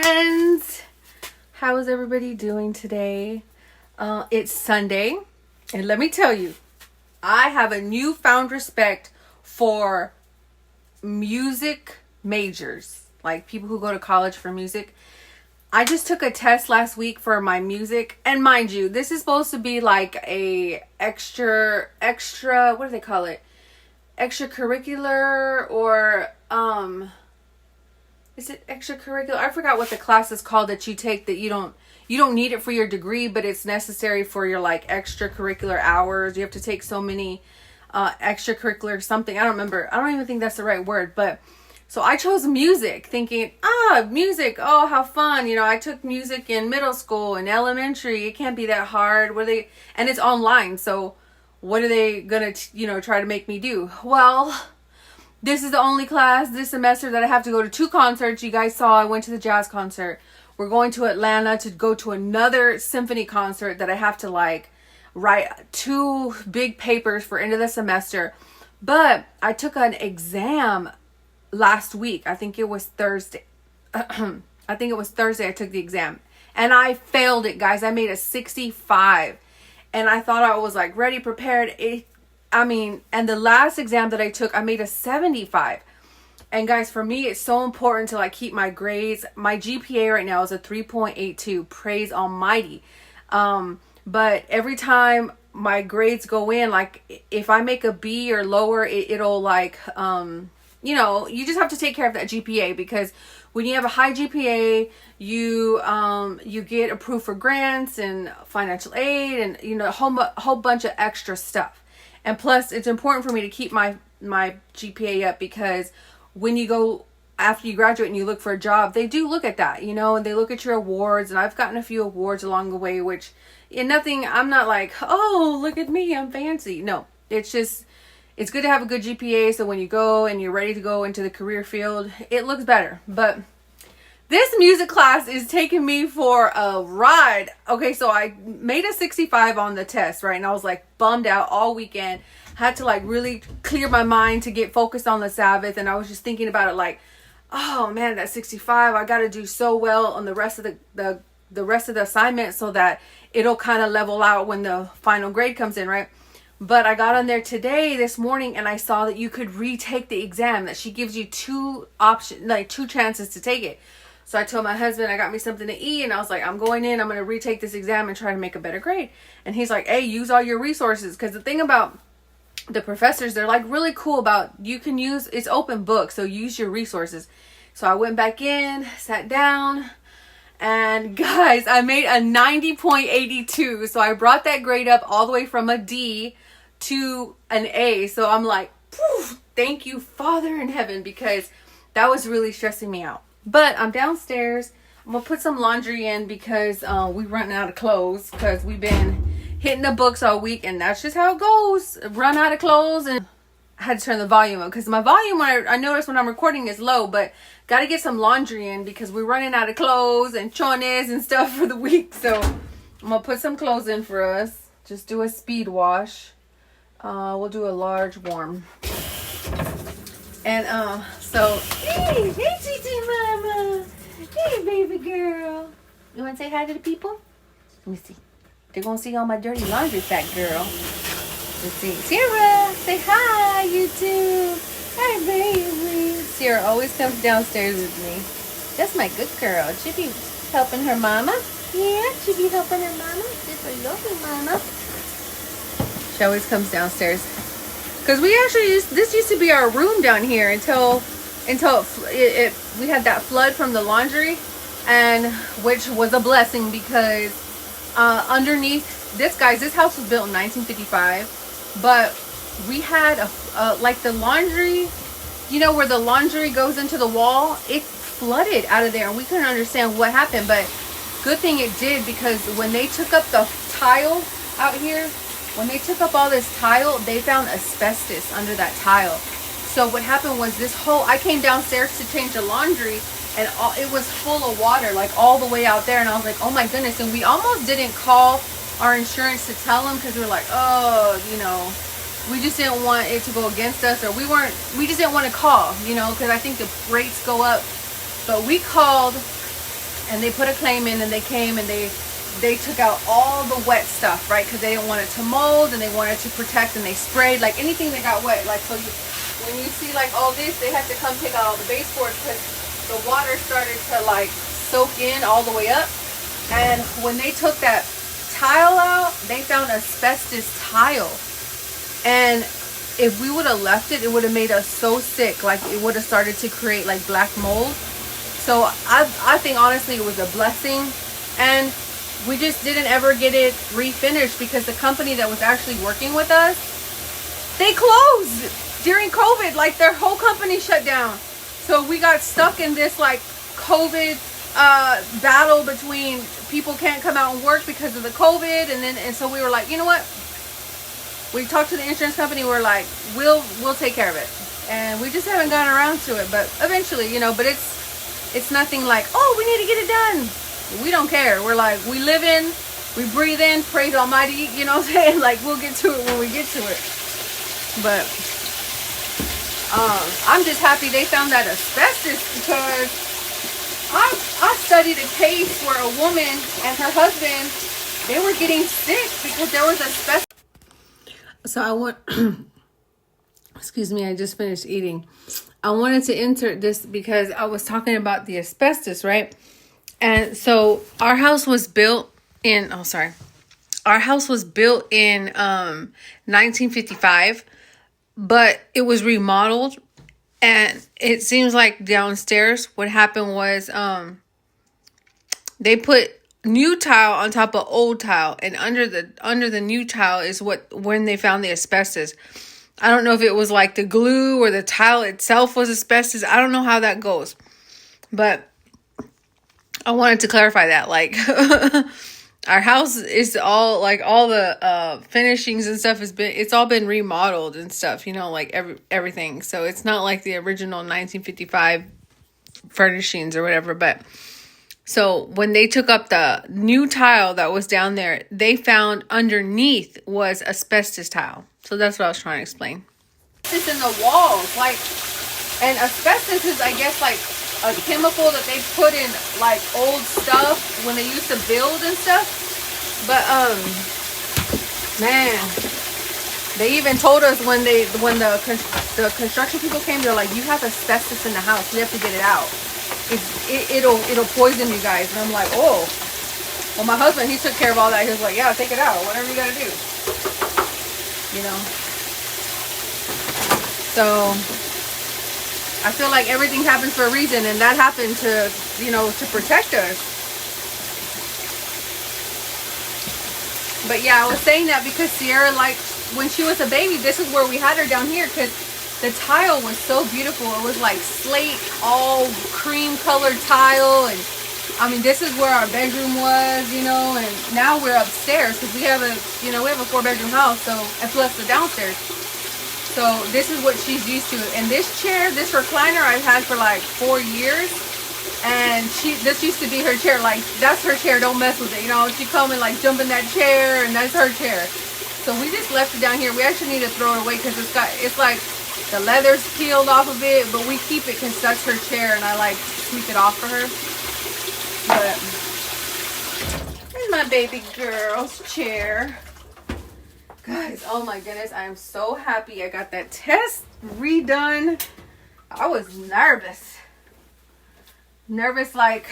friends. How is everybody doing today? It's Sunday, and let me tell you, I have a newfound respect for music majors, like people who go to college for music. I just took a test last week for my music, and mind you, this is supposed to be like a extra, what do they call it? Extracurricular, or is it extracurricular? I forgot what the class is called that you take that you don't need it for your degree, but it's necessary for your like extracurricular hours. You have to take so many extracurricular something. I don't remember. I don't even think that's the right word, but so I chose music thinking, music. Oh, how fun. You know, I took music in middle school and elementary. It can't be that hard. And it's online. So what are they going to, try to make me do? Well, this is the only class this semester that I have to go to 2 concerts. You guys saw I went to the jazz concert. We're going to Atlanta to go to another symphony concert that I have to like write 2 big papers for end of the semester. But I took an exam last week. I think it was Thursday. I took the exam. And I failed it, guys. I made a 65. And I thought I was like ready, prepared. And the last exam that I took, I made a 75. And guys, for me, it's so important to like keep my grades. My GPA right now is a 3.82. Praise Almighty. But every time my grades go in, like if I make a B or lower, it'll like, you just have to take care of that GPA, because when you have a high GPA, you get approved for grants and financial aid and, a whole bunch of extra stuff. And plus, it's important for me to keep my GPA up, because when you go after you graduate and you look for a job, they do look at that, and they look at your awards. And I've gotten a few awards along the way, which I'm not like, oh, look at me, I'm fancy. No, it's just, it's good to have a good GPA. So when you go and you're ready to go into the career field, it looks better. But this music class is taking me for a ride. Okay, so I made a 65 on the test, right? And I was like bummed out all weekend. Had to like really clear my mind to get focused on the Sabbath. And I was just thinking about it like, oh man, that 65, I got to do so well on the rest of the rest of the assignment so that it'll kind of level out when the final grade comes in, right? But I got on there this morning, and I saw that you could retake the exam, that she gives you 2 options, like 2 chances to take it. So I told my husband I got me something to eat, and I was like, I'm going in, I'm going to retake this exam and try to make a better grade. And he's like, hey, use all your resources. Because the thing about the professors, they're like really cool about, you can use, it's open book, so use your resources. So I went back in, sat down, and guys, I made a 90.82. So I brought that grade up all the way from a D to an A. So I'm like, thank you, Father in heaven, because that was really stressing me out. But I'm downstairs. I'm going to put some laundry in because we're running out of clothes, because we've been hitting the books all week, and that's just how it goes. Run out of clothes. And I had to turn the volume up, because my volume, I notice when I'm recording, is low, but got to get some laundry in because we're running out of clothes and chones and stuff for the week. So I'm going to put some clothes in for us. Just do a speed wash. We'll do a large warm. And so, hey Titi Mama, hey baby girl, you want to say hi to the people? Let me see. They're gonna see all my dirty laundry, fat girl. Let's see. Sierra, say hi, YouTube. Hi baby. Sierra always comes downstairs with me. That's my good girl. She be helping her mama. Yeah, she be helping her mama. She's a lovely mama. She always comes downstairs. Because this used to be our room down here until we had that flood from the laundry, and which was a blessing, because underneath this house was built in 1955, but we had like the laundry, where the laundry goes into the wall, it flooded out of there, and we couldn't understand what happened. But good thing it did, because when they took up the tile out here, when they took up all this tile, they found asbestos under that tile. So what happened was I came downstairs to change the laundry, and it was full of water, like all the way out there. And I was like, oh my goodness. And we almost didn't call our insurance to tell them, because we were like, oh, we just didn't want it to go against us, or we just didn't want to call, because I think the rates go up. But we called and they put a claim in, and they came and they took out all the wet stuff, right? Because they didn't want it to mold, and they wanted to protect, and they sprayed like anything that got wet. Like, so when you see like all this, they had to come take out all the baseboards because the water started to like soak in all the way up. And when they took that tile out, they found asbestos tile. And if we would have left it, it would have made us so sick. Like, it would have started to create like black mold. So I think honestly it was a blessing. And we just didn't ever get it refinished because the company that was actually working with us, they closed during COVID. Like, their whole company shut down. So we got stuck in this like COVID battle between people can't come out and work because of the COVID. And so we were like, you know what? We talked to the insurance company. We're like, we'll take care of it. And we just haven't gotten around to it. But eventually, you know, but it's nothing like, oh, we need to get it done. We don't care. We're like, we live in, we breathe in, praise Almighty, you know what I'm saying? Like, we'll get to it when we get to it. But I'm just happy they found that asbestos, because I studied a case where a woman and her husband, they were getting sick because there was asbestos. So I want, excuse me, I just finished eating. I wanted to insert this because I was talking about the asbestos, right? And so our house was built in, our house was built in 1955, but it was remodeled. And it seems like downstairs what happened was they put new tile on top of old tile, and under the new tile is when they found the asbestos. I don't know if it was like the glue or the tile itself was asbestos. I don't know how that goes, but I wanted to clarify that. Like, our house is all like, all the finishings and stuff it's all been remodeled and stuff, you know, like everything. So it's not like the original 1955 furnishings or whatever. But so when they took up the new tile that was down there, they found underneath was asbestos tile. So that's what I was trying to explain. It's in the walls, like, and asbestos is, I guess, like a chemical that they put in like old stuff when they used to build and stuff. But man, they even told us when the construction people came, they're like, you have asbestos in the house, you have to get it out. It'll poison you guys. And I'm like, oh. Well, my husband, he took care of all that. He was like, yeah, take it out, whatever you gotta do, you know. So I feel like everything happens for a reason, and that happened to, you know, to protect us. But yeah, I was saying that because Sierra, like, when she was a baby, this is where we had her, down here, because the tile was so beautiful. It was like slate, all cream colored tile. And I mean, this is where our bedroom was, you know, and now we're upstairs because we have a 4-bedroom house. So, and plus the downstairs. So this is what she's used to. And this chair, this recliner, I've had for like 4 years. And this used to be her chair. Like, that's her chair, don't mess with it. You know, she come and like jump in that chair, and that's her chair. So we just left it down here. We actually need to throw it away because it's like the leather's peeled off of it. But we keep it because that's her chair, and I like sweep it off for her. But here's my baby girl's chair. Guys, oh my goodness, I am so happy I got that test redone. I was nervous, like,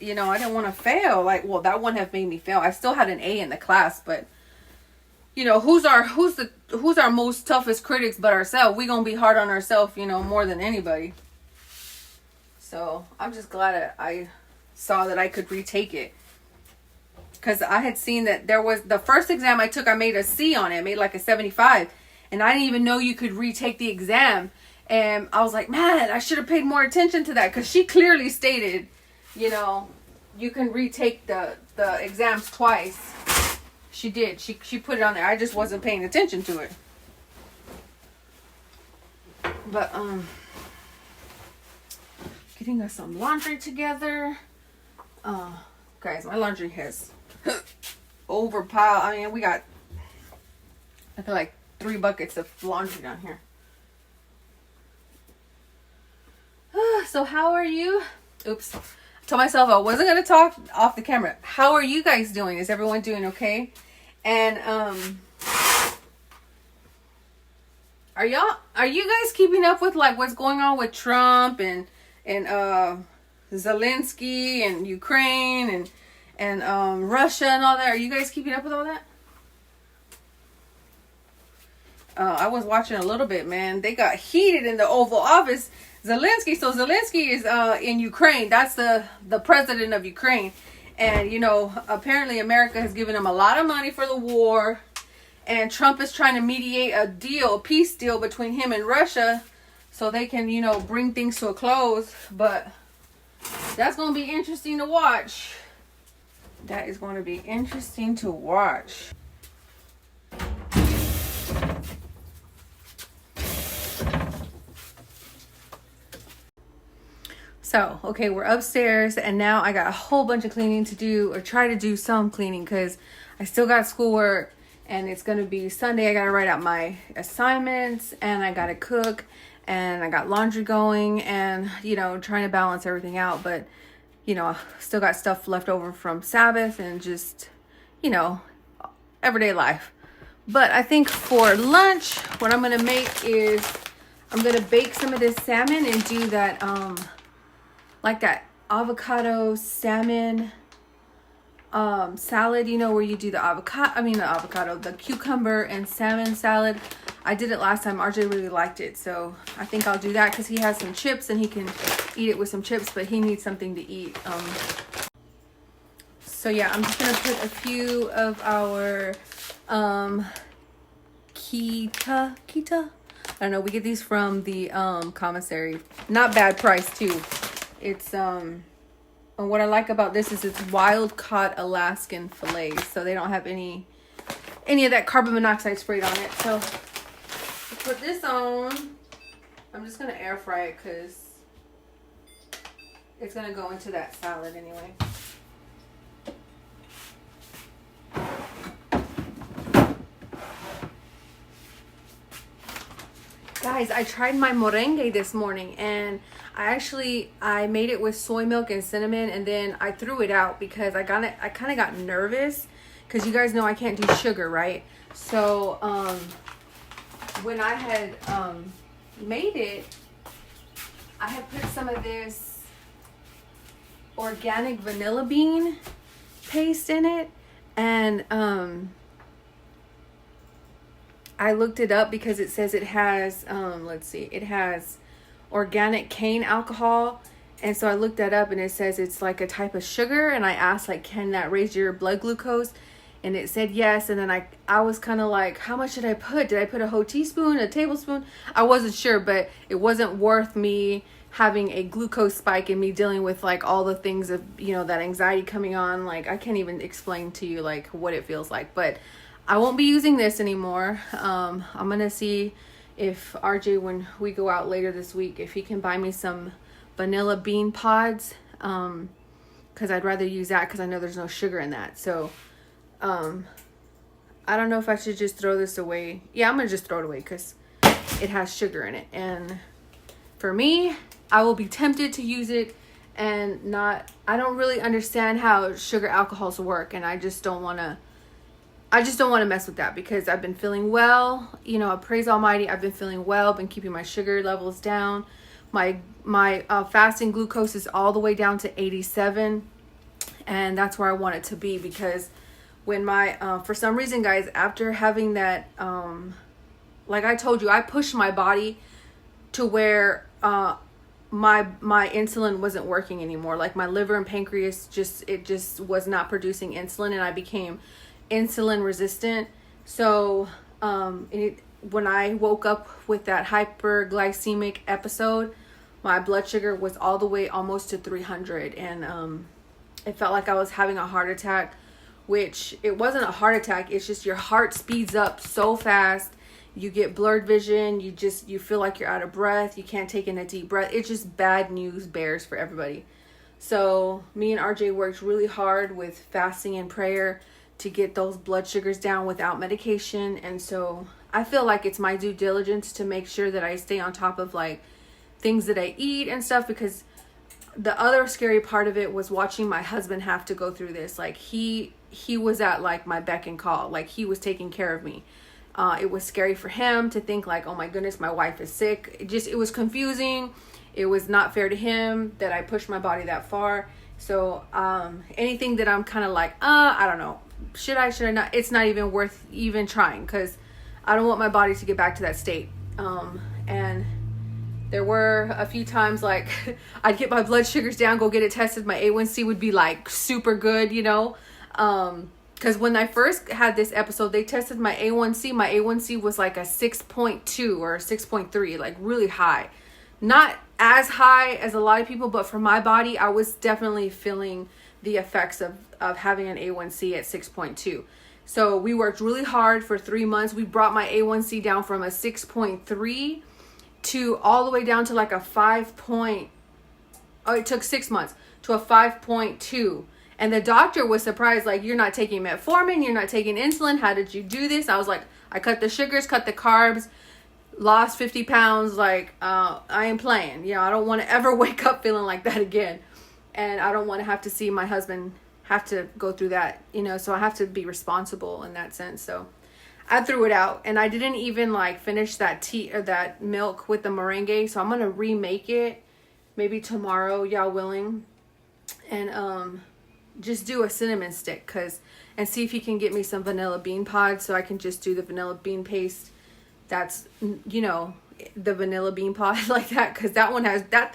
you know, I didn't want to fail. Like, well, that wouldn't have made me fail. I still had an A in the class, but you know, who's our most toughest critics but ourselves? We gonna be hard on ourselves, you know, more than anybody. So I'm just glad I saw that I could retake it. Because I had seen that there was, the first exam I took, I made a C on it. I made like a 75. And I didn't even know you could retake the exam. And I was like, man, I should have paid more attention to that. Because she clearly stated, you know, you can retake the exams twice. She did. She put it on there. I just wasn't paying attention to it. But, getting us some laundry together. Guys, my laundry has overpiled. I mean, we got, I feel like 3 buckets of laundry down here. So how are you? Oops. told myself I wasn't gonna talk off the camera. How are you guys doing? Is everyone doing okay? And are you guys keeping up with like what's going on with Trump and Zelensky and Ukraine and Russia and all that? Are you guys keeping up with all that? I was watching a little bit, man. They got heated in the Oval Office. Zelensky is in Ukraine. That's the president of Ukraine. And, you know, apparently America has given him a lot of money for the war. And Trump is trying to mediate a peace deal between him and Russia so they can, you know, bring things to a close. But that's going to be interesting to watch. That is going to be interesting to watch. So, okay, we're upstairs and now I got a whole bunch of cleaning to do, or try to do some cleaning, because I still got schoolwork and it's going to be Sunday. I got to write out my assignments and I got to cook and I got laundry going and, you know, trying to balance everything out. But, you know, still got stuff left over from Sabbath and just, you know, everyday life. But I think for lunch, what I'm going to make is I'm going to bake some of this salmon and do that, like that avocado salmon salad, you know, where you do the cucumber and salmon salad. I did it last time. RJ really liked it, so I think I'll do that because he has some chips and he can eat it with some chips, but he needs something to eat. So yeah, I'm just gonna put a few of our Kita. I don't know, we get these from the commissary. Not bad price too. It's and what I like about this is it's wild caught Alaskan fillets, so they don't have any of that carbon monoxide sprayed on it. So put this on. I'm just gonna air fry it because it's gonna go into that salad anyway. Guys, I tried my merengue this morning and I made it with soy milk and cinnamon, and then I threw it out because I kind of got nervous because you guys know I can't do sugar, right? So when I had made it, I had put some of this organic vanilla bean paste in it, and I looked it up because it says it has it has organic cane alcohol, and so I looked that up and it says it's like a type of sugar, and I asked like, can that raise your blood glucose, and it said yes. And then I was kind of like, how much did I put? Did I put a whole teaspoon, a tablespoon? I wasn't sure, but it wasn't worth me having a glucose spike and me dealing with like all the things of, you know, that anxiety coming on. Like I can't even explain to you like what it feels like, but I won't be using this anymore. I'm gonna see if RJ, when we go out later this week, if he can buy me some vanilla bean pods, because I'd rather use that because I know there's no sugar in that. So I don't know if I should just throw this away. Yeah, I'm gonna just throw it away because it has sugar in it, and for me, I will be tempted to use it and I don't really understand how sugar alcohols work, and I just don't want to mess with that because I've been feeling well. You know, praise Almighty, I've been feeling well, been keeping my sugar levels down. My fasting glucose is all the way down to 87, and that's where I want it to be, because when for some reason, guys, after having that, like I told you, I pushed my body to where my insulin wasn't working anymore. Like my liver and pancreas just was not producing insulin, and I became insulin resistant. So when I woke up with that hyperglycemic episode, my blood sugar was all the way almost to 300, and it felt like I was having a heart attack, which it wasn't a heart attack. It's just your heart speeds up so fast. You get blurred vision. You feel like you're out of breath. You can't take in a deep breath. It's just bad news bears for everybody. So me and RJ worked really hard with fasting and prayer to get those blood sugars down without medication. And so I feel like it's my due diligence to make sure that I stay on top of like things that I eat and stuff, because the other scary part of it was watching my husband have to go through this. Like he was at like my beck and call. Like he was taking care of me. It was scary for him to think like, oh my goodness, my wife is sick. It was confusing. It was not fair to him that I pushed my body that far. So anything that I'm kind of like, I don't know, should I not? It's not even worth even trying, because I don't want my body to get back to that state. And there were a few times like I'd get my blood sugars down, go get it tested. My A1C would be like super good, you know. Because when I first had this episode, they tested my A1C. My A1C was like a 6.2 or 6.3, like really high. Not as high as a lot of people, but for my body, I was definitely feeling the effects of having an A1C at 6.2. So we worked really hard for 3 months. We brought my A1C down from a 6.3 to all the way down to like a 5. It took 6 months to a 5.2. And the doctor was surprised, like, you're not taking metformin, you're not taking insulin. How did you do this? I was like, I cut the sugars, cut the carbs, lost 50 pounds. Like, I ain't playing. You know, I don't want to ever wake up feeling like that again. And I don't want to have to see my husband have to go through that, you know, so I have to be responsible in that sense. So I threw it out, and I didn't even like finish that tea or that milk with the meringue. So I'm going to remake it maybe tomorrow, y'all willing. And, just do a cinnamon stick and see if he can get me some vanilla bean pods so I can just do the vanilla bean paste. That's, you know, the vanilla bean pod like that, because that one has that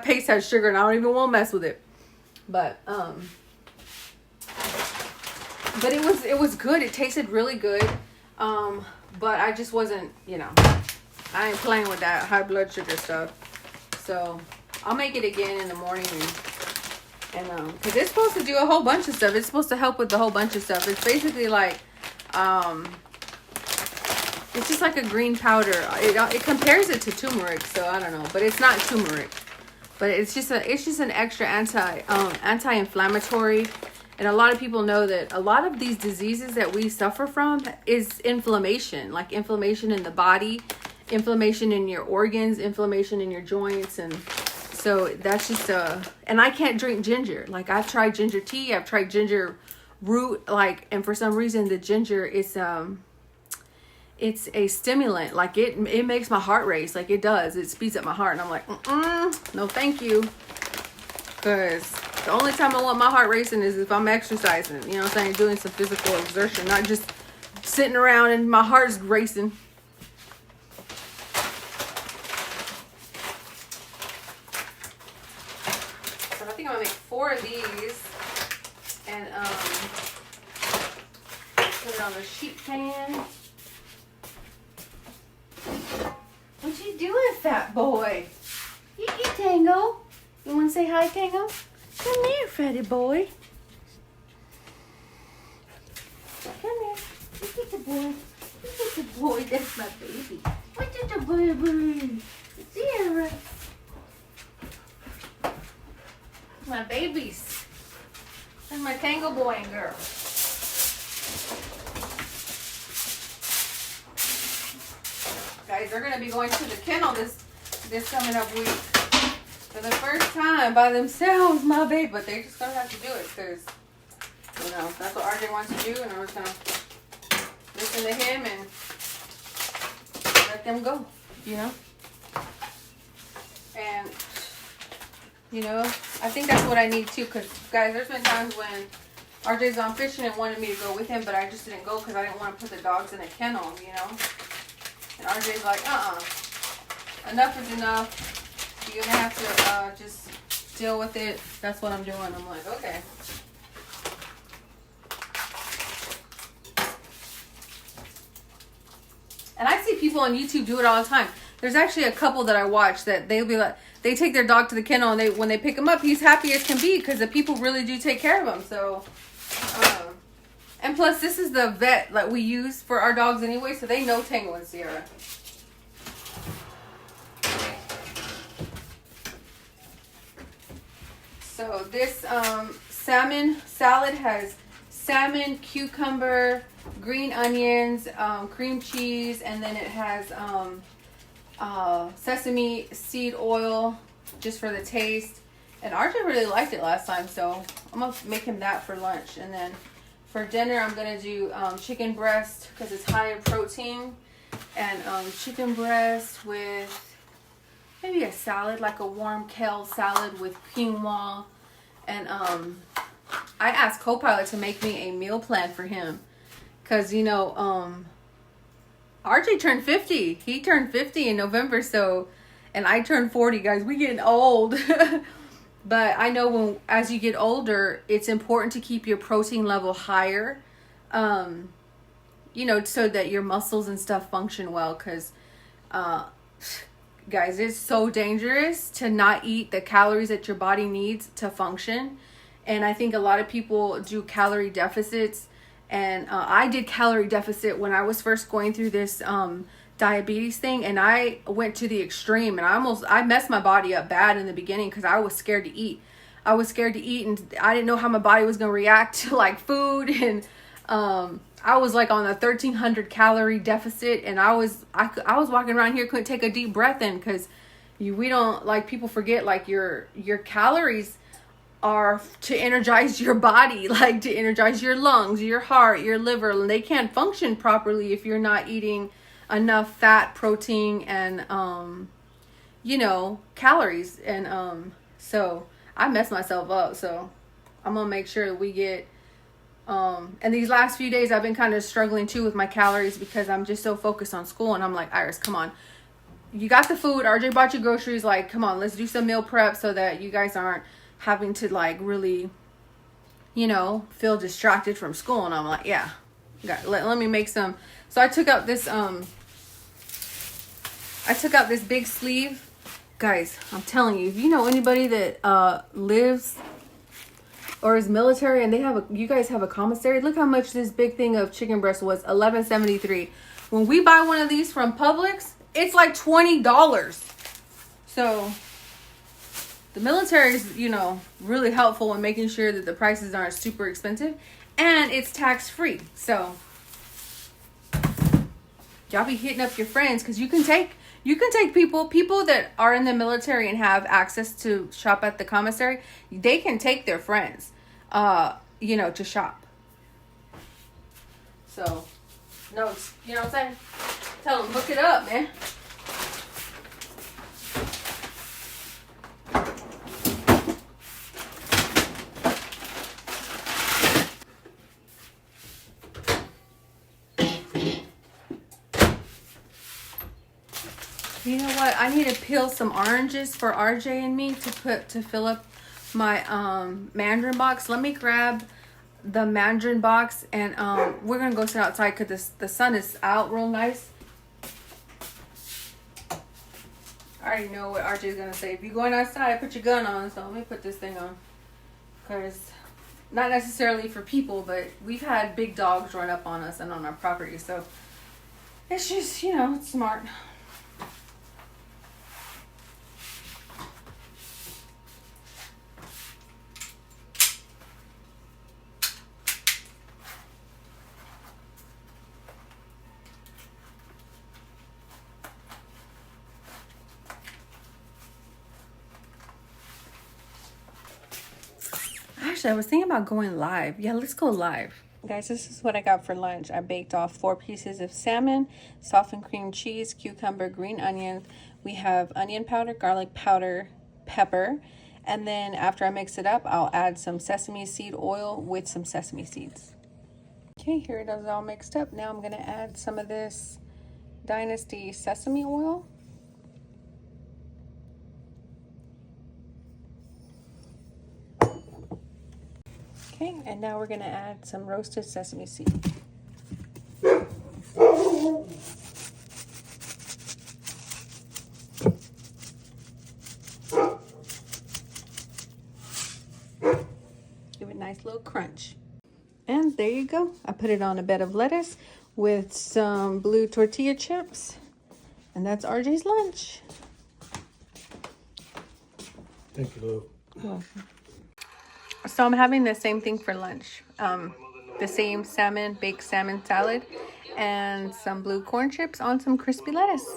paste has sugar, and I don't even want to mess with it. But it was good. It tasted really good. But I just wasn't, you know, I ain't playing with that high blood sugar stuff. So I'll make it again in the morning. And because it's supposed to do a whole bunch of stuff. It's supposed to help with a whole bunch of stuff. It's basically like, it's just like a green powder. It compares it to turmeric, so I don't know, but it's not turmeric. But it's just an extra anti-inflammatory. And a lot of people know that a lot of these diseases that we suffer from is inflammation, like inflammation in the body, inflammation in your organs, inflammation in your joints, and so that's just and I can't drink ginger. Like I've tried ginger tea, I've tried ginger root, like, and for some reason the ginger is it's a stimulant. Like it makes my heart race. Like it does. It speeds up my heart, and I'm like, no, thank you. Because the only time I want my heart racing is if I'm exercising. You know what I'm saying? Doing some physical exertion, not just sitting around and my heart's racing. I'm gonna make 4 of these and put it on the sheet pan. What you doing, fat boy? You Tango. You wanna say hi, Tango? Come here, fatty boy. Come here. Look at the boy. Look at the boy. That's my baby. Look at the baby. Zara. My babies. And my Tango boy and girl. Guys, they're going to be going to the kennel this coming up week. For the first time by themselves, my baby. But they just going to have to do it because, you know, that's what RJ wants to do. And I'm just going to listen to him and let them go, you know. And you know, I think that's what I need too, because, guys, there's been times when RJ's gone fishing and wanted me to go with him, but I just didn't go because I didn't want to put the dogs in a kennel, you know. And RJ's like, enough is enough. You're going to have to just deal with it. That's what I'm doing. I'm like, okay. And I see people on YouTube do it all the time. There's actually a couple that I watch that they'll be like, they take their dog to the kennel, and when they pick him up, he's happy as can be because the people really do take care of him. So, and plus, this is the vet that we use for our dogs anyway, so they know Tango and Sierra. So this salmon salad has salmon, cucumber, green onions, cream cheese, and then it has sesame seed oil just for the taste. And RJ really liked it last time, so I'm gonna make him that for lunch. And then for dinner, I'm gonna do chicken breast because it's high in protein, and chicken breast with maybe a salad, like a warm kale salad with quinoa. And I asked Copilot to make me a meal plan for him because you know RJ turned 50. He turned 50 in November, so, and I turned 40, guys. We getting old. But I know as you get older, it's important to keep your protein level higher, you know, so that your muscles and stuff function well. Because, guys, it's so dangerous to not eat the calories that your body needs to function. And I think a lot of people do calorie deficits. And I did calorie deficit when I was first going through this diabetes thing, and I went to the extreme, and I messed my body up bad in the beginning because I was scared to eat. I was scared to eat, and I didn't know how my body was going to react to like food. And I was like on a 1,300 calorie deficit, and I was walking around here, couldn't take a deep breath in because we don't, like, people forget, like, your calories are to energize your body, like to energize your lungs, your heart, your liver, and they can't function properly if you're not eating enough fat, protein, and you know, calories. And so I messed myself up, so I'm gonna make sure that we get and these last few days I've been kind of struggling too with my calories because I'm just so focused on school. And I'm like, Iris, come on, you got the food, RJ bought you groceries, like, come on, let's do some meal prep so that you guys aren't having to like really, you know, feel distracted from school. And I'm like, yeah, let me make some. So I took out this big sleeve. Guys, I'm telling you, if you know anybody that lives or is military and you guys have a commissary, look how much this big thing of chicken breast was, $11.73. When we buy one of these from Publix, it's like $20. So the military is, you know, really helpful in making sure that the prices aren't super expensive, and it's tax free. So y'all be hitting up your friends, because you can take people that are in the military and have access to shop at the commissary. They can take their friends, you know, to shop. So, no, you know what I'm saying? Tell them, hook it up, man. You know what? I need to peel some oranges for RJ and me to fill up my mandarin box. Let me grab the mandarin box, and we're gonna go sit outside because the sun is out real nice. I already know what RJ is gonna say. If you're going outside, put your gun on. So let me put this thing on, because not necessarily for people, but we've had big dogs run up on us and on our property, so it's just, you know, it's smart. Actually, I was thinking about going live. Yeah, let's go live. Guys, this is what I got for lunch. I baked off 4 pieces of salmon, softened cream cheese, cucumber, green onions. We have onion powder, garlic powder, pepper. And then after I mix it up, I'll add some sesame seed oil with some sesame seeds. Okay, here it is all mixed up. Now I'm going to add some of this Dynasty sesame oil. Okay, and now we're going to add some roasted sesame seeds. Give it a nice little crunch. And there you go. I put it on a bed of lettuce with some blue tortilla chips. And that's RJ's lunch. Thank you, love. You're welcome. So I'm having the same thing for lunch. The same baked salmon salad, and some blue corn chips on some crispy lettuce.